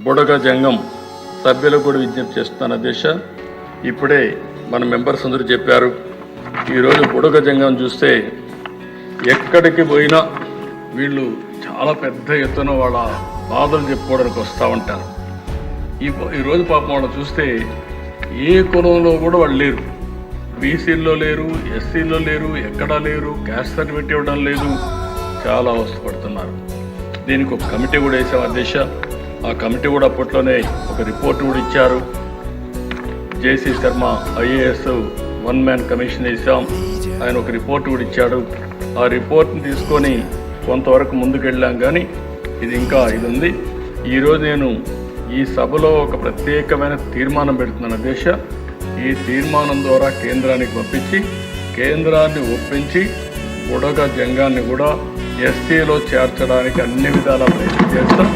బుడగ జంగం సభ్యులకు కూడా విజ్ఞప్తి చేస్తున్నాను అధ్యక్ష. ఇప్పుడే మన మెంబర్స్ అందరూ చెప్పారు, ఈరోజు బుడగ జంగం చూస్తే ఎక్కడికి పోయినా వీళ్ళు చాలా పెద్ద ఎత్తున వాళ్ళ బాధలు చెప్పుకోవడానికి వస్తూ ఉంటారు. ఈరోజు పాపం వాళ్ళు చూస్తే ఏ కులంలో కూడా వాళ్ళు లేరు, బీసీల్లో లేరు, ఎస్సీల్లో లేరు, ఎక్కడా లేరు, క్యాస్ట్ సర్టిఫికేట్ ఇవ్వడం లేదు, చాలా అవస్థపడుతున్నారు. దీనికి ఒక కమిటీ కూడా వేసాం అధ్యక్ష. ఆ కమిటీ కూడా అప్పట్లోనే ఒక రిపోర్ట్ కూడా ఇచ్చారు. జేసీ శర్మ ఐఏఎస్ 1 మ్యాన్ కమిషన్ వేసాం, ఆయన ఒక రిపోర్ట్ కూడా ఇచ్చాడు. ఆ రిపోర్ట్ని తీసుకొని కొంతవరకు ముందుకెళ్ళాం, కానీ ఇది ఉంది. ఈరోజు నేను ఈ సభలో ఒక ప్రత్యేకమైన తీర్మానం పెడుతున్నాను అధ్యక్ష. ఈ తీర్మానం ద్వారా కేంద్రానికి పంపించి కేంద్రాన్ని ఒప్పించి బుడగ జంగాన్ని కూడా ఎస్టీలో చేర్చడానికి అన్ని విధాలా ప్రయత్నం చేస్తాం.